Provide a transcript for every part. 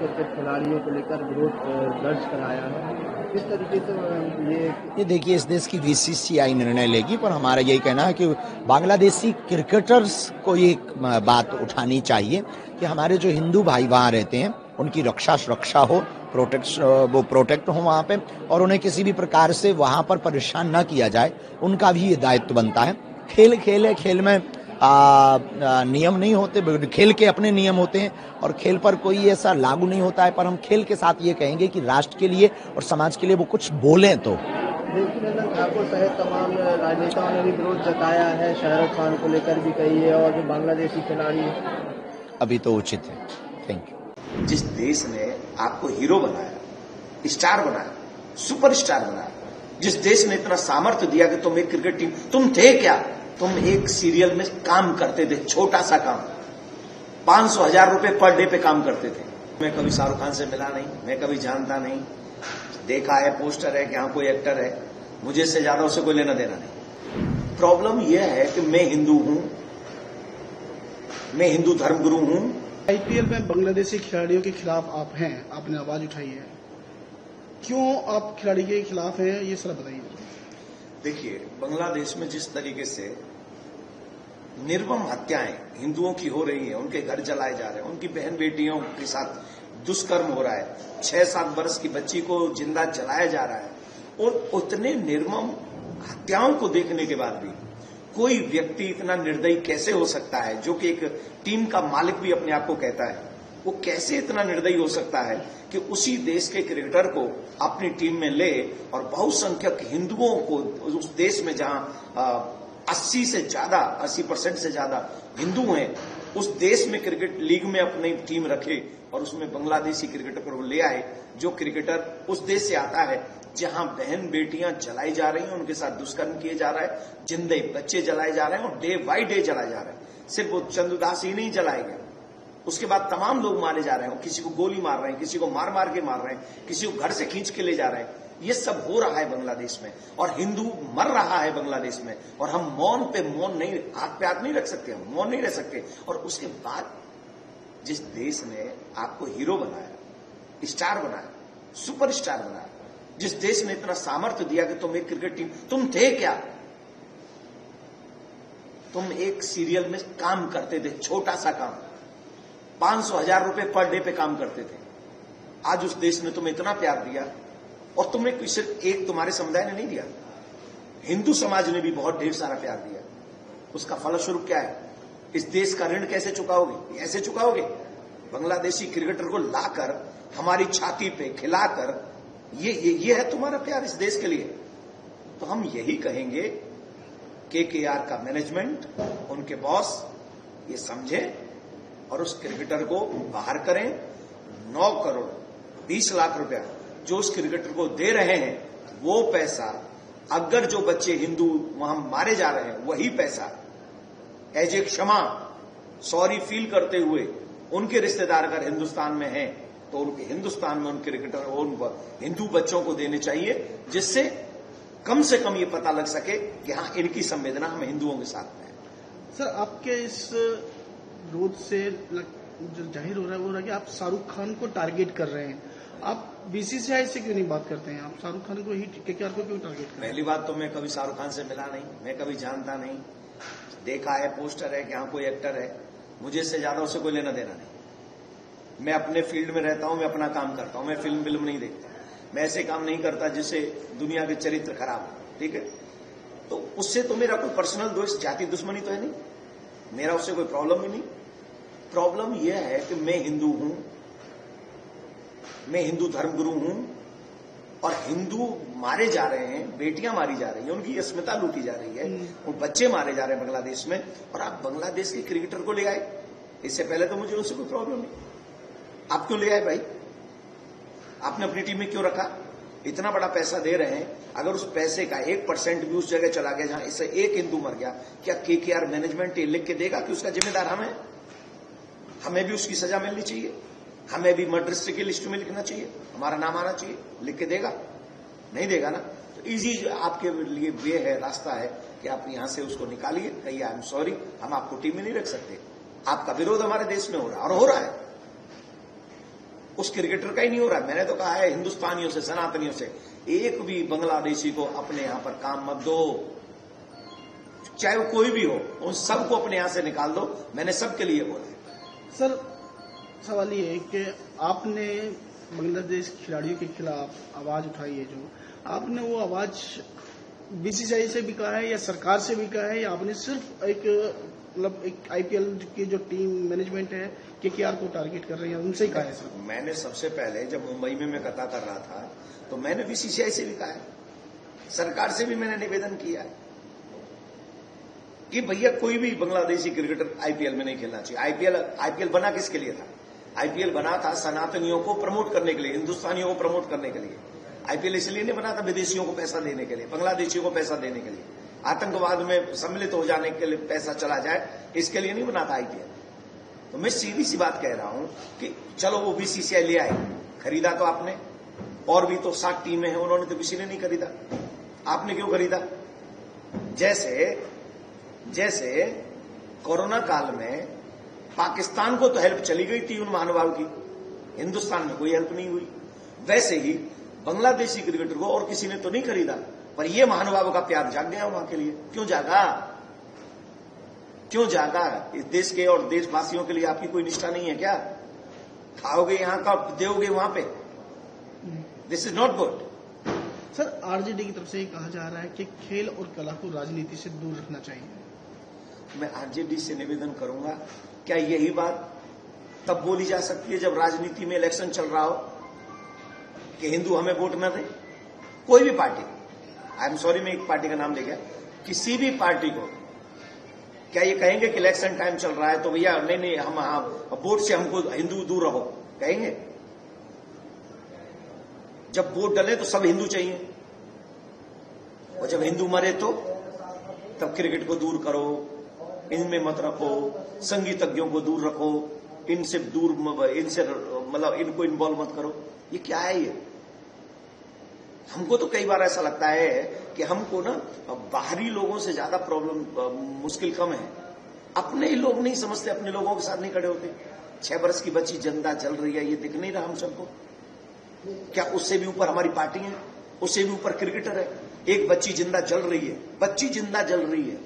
Cricket खिलाड़ियों को लेकर विरोध दर्ज कराया है। किस तरीके से ये देखिए, इस देश की बीसीसीआई निर्णय लेगी, पर हमारा यही कहना है कि बांग्लादेशी क्रिकेटर्स को ये बात उठानी चाहिए कि हमारे जो हिंदू भाई वहाँ रहते हैं उनकी रक्षा सुरक्षा हो, वो प्रोटेक्ट हो वहाँ पे, और उन्हें किसी भी प्रकार से वहाँ पर परेशान न किया जाए। उनका भी ये दायित्व बनता है। खेल है, खेल में नियम नहीं होते, खेल के अपने नियम होते हैं और खेल पर कोई ऐसा लागू नहीं होता है। पर हम खेल के साथ ये कहेंगे कि राष्ट्र के लिए और समाज के लिए वो कुछ बोलें तो। देवकीनंदन ठाकुर सहित तमाम राजनेताओं ने भी विरोध जताया है, शाहरुख खान को लेकर भी कही है, और जो बांग्लादेशी खिलाड़ी अभी तो उचित है। Thank you. जिस देश ने आपको हीरो बनाया, स्टार बनाया, सुपरस्टार बनाया, जिस देश ने इतना सामर्थ्य दिया कि तुम एक क्रिकेट टीम, तुम थे क्या? तुम एक सीरियल में काम करते थे, छोटा सा काम, 500,000 रुपए पर डे पे काम करते थे। मैं कभी शाहरुख खान से मिला नहीं, मैं कभी जानता नहीं, देखा है पोस्टर है कि हाँ कोई एक्टर है, मुझे इससे ज्यादा उसे कोई लेना देना नहीं। प्रॉब्लम यह है कि मैं हिंदू हूं, मैं हिंदू धर्मगुरु हूं। आईपीएल में बांग्लादेशी खिलाड़ियों के खिलाफ आप हैं, आपने आवाज उठाई है, क्यों आप खिलाड़ी के खिलाफ हैं, ये सर बताइए। देखिए, बांग्लादेश में जिस तरीके से निर्मम हत्याएं हिंदुओं की हो रही है, उनके घर जलाए जा रहे हैं, उनकी बहन बेटियों के साथ दुष्कर्म हो रहा है, 6-7 वर्ष की बच्ची को जिंदा जलाया जा रहा है, और उतने निर्मम हत्याओं को देखने के बाद भी कोई व्यक्ति इतना निर्दयी कैसे हो सकता है, जो कि एक टीम का मालिक भी अपने आप को कहता है, वो कैसे इतना निर्दयी हो सकता है कि उसी देश के क्रिकेटर को अपनी टीम में ले और बहुसंख्यक हिंदुओं को उस देश में जहां 80% से ज्यादा हिंदू हैं, उस देश में क्रिकेट लीग में अपनी टीम रखे और उसमें बांग्लादेशी क्रिकेटर को ले आए, जो क्रिकेटर उस देश से आता है जहां बहन बेटियां जलाई जा रही हैं, उनके साथ दुष्कर्म किए जा रहा है, जिंदे बच्चे जलाए जा रहे हैं और डे बाई डे जलाए जा रहे हैं। सिर्फ वो चंद्रदास ही नहीं जलाए गए, उसके बाद तमाम लोग मारे जा रहे हैं, किसी को गोली मार रहे हैं, किसी को मार मार के मार रहे हैं, किसी को घर से खींच के ले जा रहे हैं। ये सब हो रहा है बांग्लादेश में, और हिंदू मर रहा है बांग्लादेश में, और हम मौन पे मौन नहीं, हाथ पे हाथ नहीं रख सकते, हम मौन नहीं रह सकते। और उसके बाद जिस देश ने आपको हीरो बनाया, स्टार बनाया, सुपरस्टार बनाया, जिस देश ने इतना सामर्थ्य दिया कि तुम एक क्रिकेट टीम, तुम थे क्या? तुम एक सीरियल में काम करते थे, छोटा सा काम, 500,000 रुपए पर डे पे काम करते थे। आज उस देश ने तुम्हें इतना प्यार दिया, और तुम्हें सिर्फ एक तुम्हारे समुदाय ने नहीं दिया, हिंदू समाज ने भी बहुत ढेर सारा प्यार दिया। उसका फलस्वरूप क्या है? इस देश का ऋण कैसे चुकाओगे? ऐसे चुकाओगे? बांग्लादेशी क्रिकेटर को लाकर हमारी छाती पे खिलाकर, ये है तुम्हारा प्यार इस देश के लिए? तो हम यही कहेंगे, केकेआर का मैनेजमेंट, उनके बॉस ये समझे और उस क्रिकेटर को बाहर करें। 9 करोड़ 20 लाख रुपया जो उस क्रिकेटर को दे रहे हैं, वो पैसा, अगर जो बच्चे हिंदू वहां मारे जा रहे हैं, वही पैसा एज ए क्षमा, सॉरी फील करते हुए उनके रिश्तेदार अगर हिंदुस्तान में हैं, तो उनके हिंदुस्तान में उन क्रिकेटर उन हिंदू बच्चों को देने चाहिए, जिससे कम से कम ये पता लग सके कि हाँ, इनकी संवेदना हम हिंदुओं के साथ में है। सर, आपके इस विरोध से जो जाहिर हो रहा है वो रहा कि आप शाहरुख खान को टारगेट कर रहे हैं। आप बीसीसीआई से क्यों नहीं बात करते हैं? आप शाहरुख खान को ही, केकेआर को क्यों टारगेट करते हैं? पहली बात तो मैं कभी शाहरुख खान से मिला नहीं, मैं कभी जानता नहीं, देखा है पोस्टर है कि हाँ कोई एक्टर है, मुझे इससे ज्यादा उसे कोई लेना देना नहीं। मैं अपने फील्ड में रहता हूं, मैं अपना काम करता हूं, मैं फिल्म नहीं देखता, मैं ऐसे काम नहीं करता जिससे दुनिया के चरित्र खराब हो, ठीक है? तो उससे तो मेरा कोई पर्सनल दोस्त, जाति दुश्मनी तो है नहीं, मेरा उससे कोई प्रॉब्लम ही नहीं। प्रॉब्लम यह है कि मैं हिंदू हूं, मैं हिंदू धर्मगुरु हूं, और हिंदू मारे जा रहे हैं, बेटियां मारी जा रही हैं, उनकी अस्मिता लूटी जा रही है, वो बच्चे मारे जा रहे हैं बांग्लादेश में, और आप बांग्लादेश के क्रिकेटर को ले आए। इससे पहले तो मुझे उससे कोई प्रॉब्लम नहीं, आप क्यों ले आए भाई? आपने अपनी टीम में क्यों रखा? इतना बड़ा पैसा दे रहे हैं, अगर उस पैसे का 1% भी उस जगह चला गया जहां इससे एक हिंदू मर गया, क्या केकेआर मैनेजमेंट ये लिख के देगा कि उसका जिम्मेदार हम है? हमें भी उसकी सजा मिलनी चाहिए, हमें भी मर्डर की लिस्ट में लिखना चाहिए, हमारा नाम आना चाहिए। लिख के देगा? नहीं देगा ना। तो इजी आपके लिए वे है, रास्ता है कि आप यहां से उसको निकालिए, कहिए आई एम सॉरी, हम आपको टीम में नहीं रख सकते, आपका विरोध हमारे देश में हो रहा है, और हो रहा है। उस क्रिकेटर का ही नहीं हो रहा। मैंने तो कहा है हिंदुस्तानियों से, सनातनियों से, एक भी बांग्लादेशी को अपने यहां पर काम मत दो, चाहे वो कोई भी हो, उन सबको अपने यहां से निकाल दो। मैंने सबके लिए बोला। सर सवाल ये है कि आपने बांग्लादेश खिलाड़ियों के खिलाफ आवाज उठाई है, जो आपने वो आवाज बीसीसीआई से भी कहा है या सरकार से भी कहा है, या आपने सिर्फ एक आईपीएल की जो टीम मैनेजमेंट है केकेआर को टारगेट कर रही है उनसे ही कहा है? सर मैंने सबसे पहले जब मुंबई में मैं कथा कर रहा था तो मैंने बीसीसीआई से भी कहा है, सरकार से भी मैंने निवेदन किया है कि भैया कोई भी बांग्लादेशी क्रिकेटर आईपीएल में नहीं खेलना चाहिए। आईपीएल बना किसके लिए था? आईपीएल बना था सनातनियों को प्रमोट करने के लिए, हिंदुस्तानियों को प्रमोट करने के लिए। आईपीएल इसलिए नहीं बना था विदेशियों को पैसा देने के लिए, बांग्लादेशियों को पैसा देने के लिए, आतंकवाद में सम्मिलित हो जाने के लिए पैसा चला जाए, इसके लिए नहीं बना था आईपीएल। तो मैं सीधी सी बात कह रहा हूं कि चलो वो बीसीसीआई ले आए, खरीदा तो आपने, और भी तो 7 टीमें हैं, उन्होंने तो किसी ने नहीं खरीदा, आपने क्यों खरीदा? जैसे कोरोना काल में पाकिस्तान को तो हेल्प चली गई थी उन महानुभाव की, हिंदुस्तान में कोई हेल्प नहीं हुई, वैसे ही बांग्लादेशी क्रिकेटर को और किसी ने तो नहीं खरीदा, पर ये महानुभाव का प्यार जाग गया वहां के लिए। क्यों जागा? क्यों जागा? इस देश के और देशवासियों के लिए आपकी कोई निष्ठा नहीं है क्या? खाओगे यहां का, दोगे वहां पे? This is not good. Sir RJD की तरफ से कहा जा रहा है कि खेल और कला को राजनीति से दूर रखना चाहिए। मैं आरजेडी से निवेदन करूंगा, क्या यही बात तब बोली जा सकती है जब राजनीति में इलेक्शन चल रहा हो कि हिंदू हमें वोट न दे? कोई भी पार्टी, आई एम सॉरी मैं एक पार्टी का नाम ले गया, किसी भी पार्टी को क्या ये कहेंगे कि इलेक्शन टाइम चल रहा है तो भैया नहीं हम वोट से हमको हिंदू दूर रहो? कहेंगे? जब वोट डले तो सब हिंदू चाहिए, और जब हिंदू मरे तो तब क्रिकेट को दूर करो, इनमें मत रखो, संगीतज्ञों को दूर रखो, इनसे मतलब इनको इन्वॉल्व मत करो। ये क्या है? ये हमको तो कई बार ऐसा लगता है कि हमको ना बाहरी लोगों से ज्यादा प्रॉब्लम मुश्किल कम है, अपने ही लोग नहीं समझते, अपने लोगों के साथ नहीं खड़े होते। 6 वर्ष की बच्ची जिंदा जल रही है, ये दिख नहीं रहा हम सबको? क्या उससे भी ऊपर हमारी पार्टी है? उससे भी ऊपर क्रिकेटर है? एक बच्ची जिंदा जल रही है, बच्ची जिंदा जल रही है,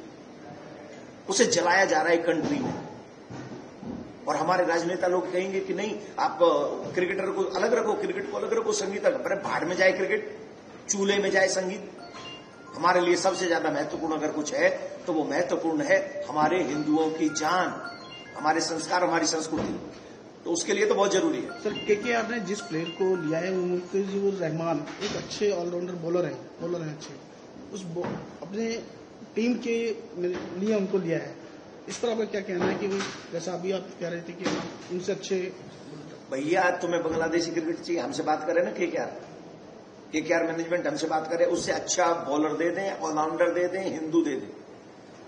उसे जलाया जा रहा है कंट्री में, और हमारे राजनेता लोग कहेंगे कि नहीं आप क्रिकेटर को अलग रखो, क्रिकेट को अलग रखो, संगीत अलग। अरे भाड़ में जाए क्रिकेट, चूल्हे में जाए संगीत। हमारे लिए सबसे ज्यादा महत्वपूर्ण अगर कुछ है तो वो महत्वपूर्ण है हमारे हिंदुओं की जान, हमारे संस्कार, हमारी संस्कृति, तो उसके लिए तो बहुत जरूरी है। सर केकेआर ने जिस प्लेयर को लिया है मुस्तफिजुर रहमान एक अच्छे ऑलराउंडर बॉलर है अच्छे, उस अपने टीम के लिए उनको लिया है, इस पर आपका क्या कहना है कि वो जैसा अभी आप कह रहे थे कि उनसे अच्छे? भैया तुम्हें बांग्लादेशी क्रिकेट चाहिए, हमसे बात करें ना, केकेआर मैनेजमेंट हमसे बात करे, उससे अच्छा बॉलर दे दें, ऑलराउंडर दे दें, हिंदू दे दें,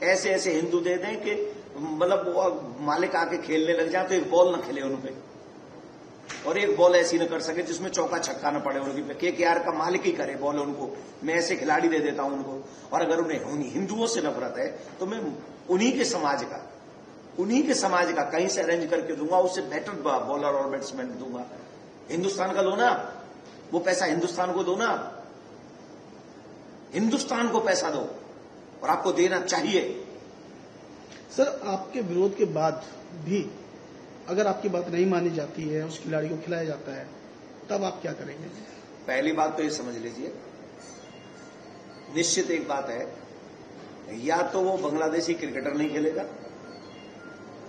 ऐसे हिंदू दे दें कि मतलब वो मालिक आके खेलने लग जाए तो एक बॉल न खेले उन पे, और एक बॉल ऐसी न कर सके जिसमें चौका छक्का न पड़े उनकी पे। केकेआर का मालिक ही करे बॉल उनको, मैं ऐसे खिलाड़ी दे देता हूं उनको। और अगर उन्हें हिंदुओं से नफरत है तो मैं उन्हीं के समाज का कहीं से अरेंज करके दूंगा, उससे बेटर बॉलर और बैट्समैन दूंगा। हिंदुस्तान का लो ना, वो पैसा हिंदुस्तान को दो ना, हिंदुस्तान को पैसा दो, और आपको देना चाहिए। सर आपके विरोध के बाद भी अगर आपकी बात नहीं मानी जाती है, उस खिलाड़ी को खिलाया जाता है, तब आप क्या करेंगे? पहली बात तो ये समझ लीजिए, निश्चित एक बात है, या तो वो बांग्लादेशी क्रिकेटर नहीं खेलेगा,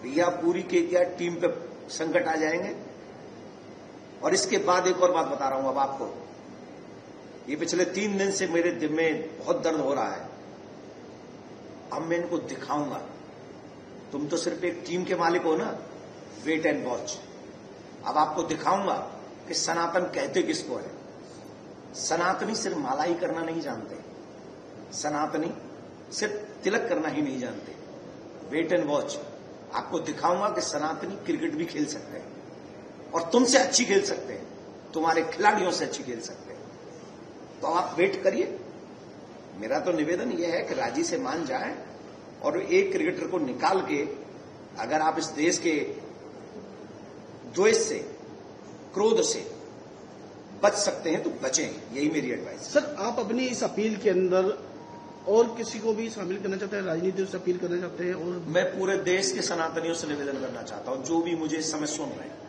या पूरी केकेआर टीम पे संकट आ जाएंगे। और इसके बाद एक और बात बता रहा हूं अब आपको, ये पिछले 3 दिन से मेरे दिल में बहुत दर्द हो रहा है, अब मैं इनको दिखाऊंगा। तुम तो सिर्फ एक टीम के मालिक हो ना, वेट एंड वॉच। अब आपको दिखाऊंगा कि सनातन कहते किसको है। सनातनी सिर्फ माला ही करना नहीं जानते, सनातनी सिर्फ तिलक करना ही नहीं जानते। वेट एंड वॉच, आपको दिखाऊंगा कि सनातनी क्रिकेट भी खेल सकते हैं, और तुमसे अच्छी खेल सकते हैं, तुम्हारे खिलाड़ियों से अच्छी खेल सकते हैं। तो आप वेट करिए। मेरा तो निवेदन यह है कि राजी से मान जाएं, और एक क्रिकेटर को निकाल के अगर आप इस देश के द्वेष से क्रोध से बच सकते हैं तो बचें, यही मेरी एडवाइस है। सर, आप अपनी इस अपील के अंदर और किसी को भी शामिल करना चाहते हैं, राजनीति से अपील करना चाहते हैं? और मैं पूरे देश के सनातनियों से निवेदन करना चाहता हूं, जो भी मुझे इस समय सुन रहे हैं,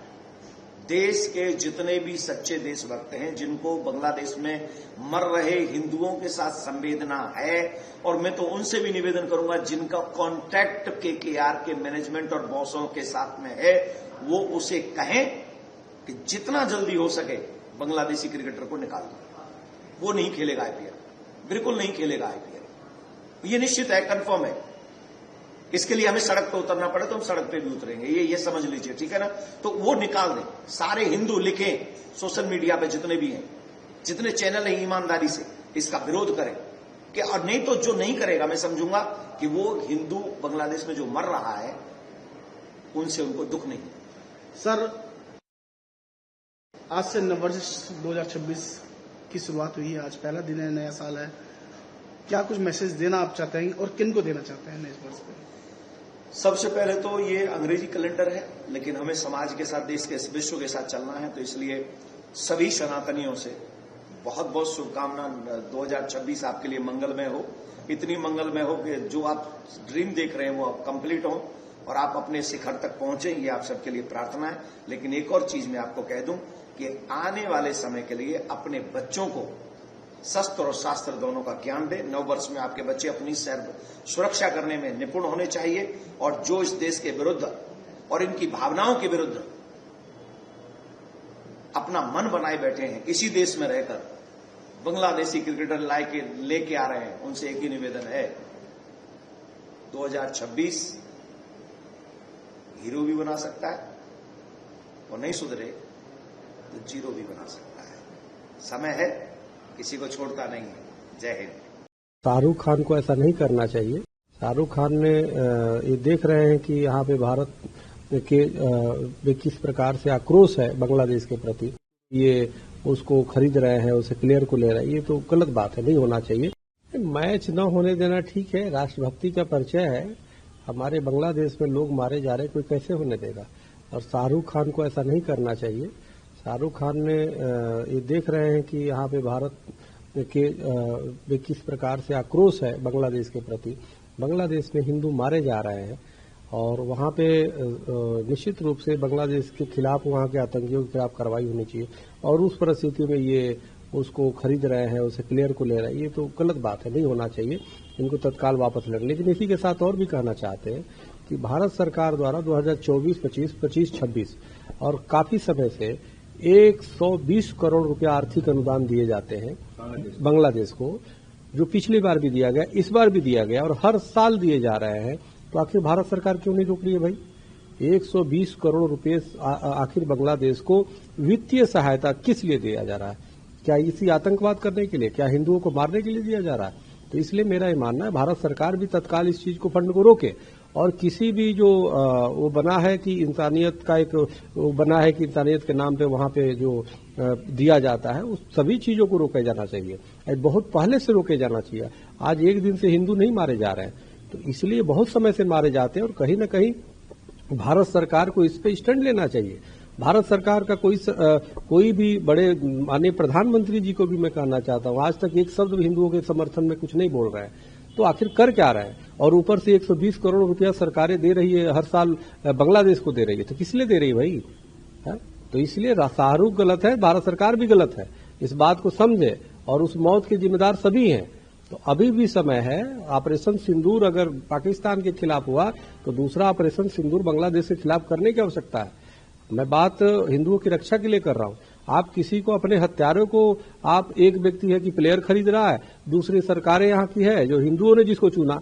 देश के जितने भी सच्चे देशभक्त हैं, जिनको बांग्लादेश में मर रहे हिंदुओं के साथ संवेदना है, और मैं तो उनसे भी निवेदन करूंगा जिनका कॉन्टैक्ट केकेआर के मैनेजमेंट और बॉसों के साथ में है, वो उसे कहें कि जितना जल्दी हो सके बांग्लादेशी क्रिकेटर को निकाल दो। वो नहीं खेलेगा आईपीएल, बिल्कुल नहीं खेलेगा आईपीएल, ये निश्चित है, कंफर्म है। इसके लिए हमें सड़क पे उतरना पड़े तो हम सड़क पे भी उतरेंगे, ये समझ लीजिए, ठीक है ना। तो वो निकाल दें, सारे हिंदू लिखें सोशल मीडिया पे, जितने भी हैं, जितने चैनल हैं, ईमानदारी से इसका विरोध करें कि, और नहीं तो जो नहीं करेगा मैं समझूंगा कि वो हिंदू बांग्लादेश में जो मर रहा है उनसे उनको दुख नहीं। सर, आज से नववर्ष 2026 की शुरुआत हुई है, आज पहला दिन है, नया साल है, क्या कुछ मैसेज देना आप चाहते हैं और किन को देना चाहते हैं नए वर्ष पे? सबसे पहले तो ये अंग्रेजी कैलेंडर है, लेकिन हमें समाज के साथ, देश के विश्व के साथ चलना है, तो इसलिए सभी सनातनियों से बहुत बहुत शुभकामना। 2026 आपके लिए मंगलमय हो, इतनी मंगलमय हो कि जो आप ड्रीम देख रहे हैं वो आप कंप्लीट हो और आप अपने शिखर तक पहुंचे, ये आप सबके लिए प्रार्थना है। लेकिन एक और चीज मैं आपको कह दूं कि आने वाले समय के लिए अपने बच्चों को शस्त्र और शास्त्र दोनों का ज्ञान दें। नव वर्ष में आपके बच्चे अपनी सुरक्षा करने में निपुण होने चाहिए, और जो इस देश के विरुद्ध और इनकी भावनाओं के विरुद्ध अपना मन बनाए बैठे हैं, इसी देश में रहकर बांग्लादेशी क्रिकेटर लेके आ रहे हैं, उनसे एक ही निवेदन है, 2026 हीरो भी बना सकता है और नहीं सुधरे तो जीरो भी बना सकता है। समय है, किसी को छोड़ता नहीं है। जय हिंद। शाहरुख खान को ऐसा नहीं करना चाहिए। शाहरुख खान ने ये देख रहे हैं कि यहाँ पे भारत के किस प्रकार से आक्रोश है बांग्लादेश के प्रति, ये उसको खरीद रहे हैं, उसे प्लेयर को ले रहे हैं, ये तो गलत बात है, नहीं होना चाहिए। मैच न होने देना ठीक है, राष्ट्रभक्ति का परिचय है, हमारे बांग्लादेश में लोग मारे जा रहे, कोई कैसे होने देगा। और शाहरुख खान को ऐसा नहीं करना चाहिए। शाहरुख खान ने ये देख रहे हैं कि यहाँ पे भारत के किस प्रकार से आक्रोश है बांग्लादेश के प्रति, बांग्लादेश में हिंदू मारे जा रहे हैं, और वहाँ पे निश्चित रूप से बांग्लादेश के खिलाफ, वहाँ के आतंकियों के खिलाफ कार्रवाई होनी चाहिए। और उस परिस्थिति में ये उसको खरीद रहे हैं, उसे प्लेयर को ले रहे हैं, ये तो गलत बात है, नहीं होना चाहिए, इनको तत्काल वापस लेना। लेकिन इसी के साथ और भी कहना चाहते हैं कि भारत सरकार द्वारा 2024, 25, 26 और काफी समय से 120 करोड़ रुपया आर्थिक अनुदान दिए जाते हैं बांग्लादेश को, जो पिछली बार भी दिया गया, इस बार भी दिया गया, और हर साल दिए जा रहे हैं। तो आखिर भारत सरकार क्यों नहीं रोक रही है भाई? 120 करोड़ रुपए आखिर बांग्लादेश को वित्तीय सहायता किस लिए दिया जा रहा है? क्या इसी आतंकवाद करने के लिए, क्या हिंदुओं को मारने के लिए दिया जा रहा है? तो इसलिए मेरा ये मानना है भारत सरकार भी तत्काल इस चीज को, फंड को रोके, और किसी भी जो वो बना है कि इंसानियत का एक वो बना है कि इंसानियत के नाम पे वहाँ पे जो दिया जाता है, उस सभी चीजों को रोके जाना चाहिए, बहुत पहले से रोके जाना चाहिए। आज एक दिन से हिंदू नहीं मारे जा रहे हैं, तो इसलिए बहुत समय से मारे जाते हैं, और कहीं न कहीं भारत सरकार को इस पे स्टैंड लेना चाहिए। भारत सरकार का कोई भी बड़े माननीय प्रधानमंत्री जी को भी मैं कहना चाहता हूँ, आज तक एक शब्द हिंदुओं के समर्थन में कुछ नहीं बोल रहे हैं, तो आखिर कर क्या रहे हैं? और ऊपर से 120 करोड़ रुपया सरकारें दे रही है, हर साल बांग्लादेश को दे रही है, तो किस लिए दे रही है भाई? है? तो इसलिए शाहरुख गलत है, भारत सरकार भी गलत है, इस बात को समझे, और उस मौत के जिम्मेदार सभी हैं। तो अभी भी समय है। ऑपरेशन सिंदूर अगर पाकिस्तान के खिलाफ हुआ, तो दूसरा ऑपरेशन सिंदूर बांग्लादेश के खिलाफ करने की आवश्यकता है। मैं बात हिंदुओं की रक्षा के लिए कर रहा हूं। आप किसी को, अपने हत्यारों को, आप एक व्यक्ति है कि प्लेयर खरीद रहा है, दूसरी सरकारें यहाँ की है जो हिंदुओं ने जिसको चुना।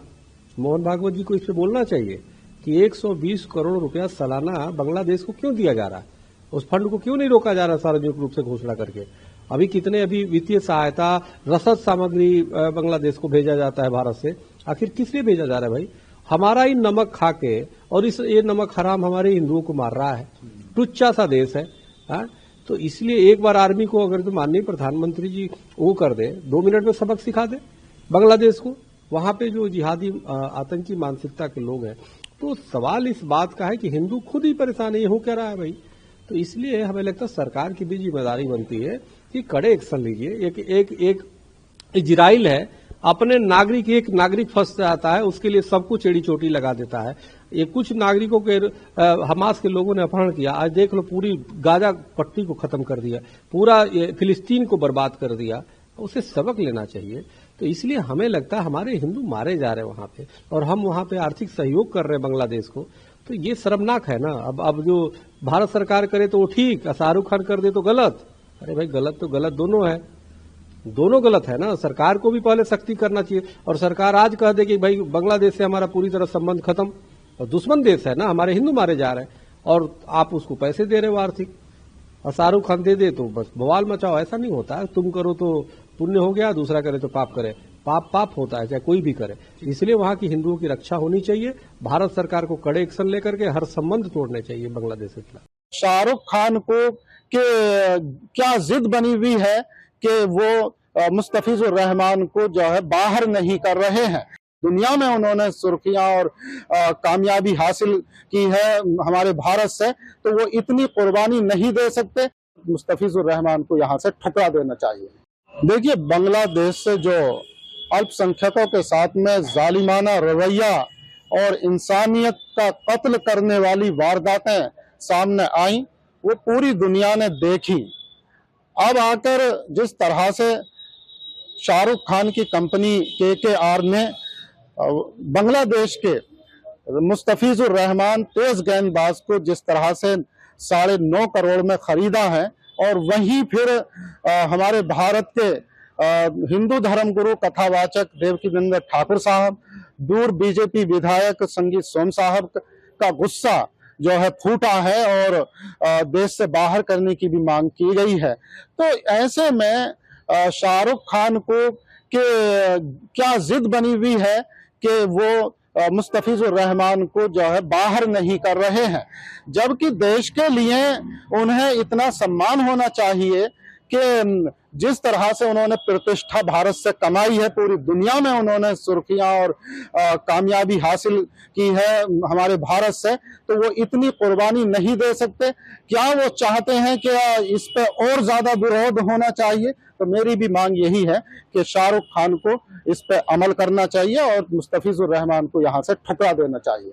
मोहन भागवत जी को इस पे बोलना चाहिए कि 120 करोड़ रुपया सालाना बांग्लादेश को क्यों दिया जा रहा है, उस फंड को क्यों नहीं रोका जा रहा सार्वजनिक रूप से घोषणा करके। अभी कितने वित्तीय सहायता, रसद सामग्री बांग्लादेश को भेजा जाता है भारत से, आखिर किस लिए भेजा जा रहा है भाई? हमारा ही नमक खा के, और ये नमक हराम हमारे हिंदुओं को मार रहा है, टुच्चा सा देश है। तो इसलिए एक बार आर्मी को अगर तो माननीय प्रधानमंत्री जी वो कर दे, 2 मिनट में सबक सिखा दे बांग्लादेश को, वहां पे जो जिहादी आतंकी मानसिकता के लोग हैं। तो सवाल इस बात का है कि हिंदू खुद ही परेशान है, ये हो क्या रहा है भाई? तो इसलिए हमें लगता है सरकार की भी जिम्मेदारी बनती है कि कड़े एक्शन लीजिए। एक इजराइल है, अपने नागरिक, एक नागरिक फंस जाता है उसके लिए सबको चेड़ी चोटी लगा देता है। ये कुछ नागरिकों के हमास के लोगों ने अपहरण किया, आज देख लो पूरी गाजा पट्टी को खत्म कर दिया, पूरा फिलिस्तीन को बर्बाद कर दिया। उसे सबक लेना चाहिए। तो इसलिए हमें लगता है हमारे हिंदू मारे जा रहे हैं वहां पे, और हम वहां पे आर्थिक सहयोग कर रहे हैं बांग्लादेश को। तो ये शर्मनाक है ना। अब जो भारत सरकार करे तो वो ठीक, शाहरुख खान कर दे तो गलत। अरे भाई गलत तो गलत दोनों है, दोनों गलत है ना। सरकार को भी पहले सख्ती करना चाहिए, और सरकार आज कह दे कि भाई बांग्लादेश से हमारा पूरी तरह संबंध खत्म, और दुश्मन देश है ना, हमारे हिंदू मारे जा रहे हैं और आप उसको पैसे दे रहे हो आर्थिक, और शाहरुख खान दे दे तो बस बवाल मचाओ। ऐसा नहीं होता है, तुम करो तो पुण्य हो गया, दूसरा करे तो पाप करे। पाप होता है चाहे कोई भी करे। इसलिए वहां की हिंदुओं की रक्षा होनी चाहिए। भारत सरकार को कड़े एक्शन लेकर के हर संबंध तोड़ने चाहिए बांग्लादेश के खिलाफ। शाहरुख खान को के क्या जिद बनी हुई है कि वो मुस्तफिजुर रहमान को जो है बाहर नहीं कर रहे हैं। दुनिया में उन्होंने सुर्खियां और कामयाबी हासिल की है हमारे भारत से, तो वो इतनी कुर्बानी नहीं दे सकते। मुस्तफिजुर रहमान को यहाँ से ठुकरा देना चाहिए। देखिए, बांग्लादेश से जो अल्पसंख्यकों के साथ में जालिमाना रवैया और इंसानियत का कत्ल करने वाली वारदातें सामने आई, वो पूरी दुनिया ने देखी। अब आकर जिस तरह से शाहरुख खान की कंपनी KKR ने बांग्लादेश के मुस्तफिजुर रहमान तेज गेंदबाज को जिस तरह से 9.5 करोड़ में खरीदा है, और वहीं फिर हमारे भारत के हिंदू धर्मगुरु कथावाचक देवकीनंदन ठाकुर साहब, दूर बीजेपी विधायक संगीत सोम साहब का गुस्सा जो है फूटा है, और देश से बाहर करने की भी मांग की गई है। तो ऐसे में शाहरुख खान को क्या जिद बनी हुई है कि वो मुस्तफिजुर रहमान को जो है बाहर नहीं कर रहे हैं, जबकि देश के लिए उन्हें इतना सम्मान होना चाहिए कि जिस तरह से उन्होंने प्रतिष्ठा भारत से कमाई है, पूरी दुनिया में उन्होंने सुर्खियां और कामयाबी हासिल की है हमारे भारत से, तो वो इतनी कुर्बानी नहीं दे सकते। क्या वो चाहते हैं कि इस पे और ज्यादा विरोध होना चाहिए? तो मेरी भी मांग यही है कि शाहरुख खान को इस पे अमल करना चाहिए और मुस्तफिजुर रहमान को यहाँ से ठुकरा देना चाहिए।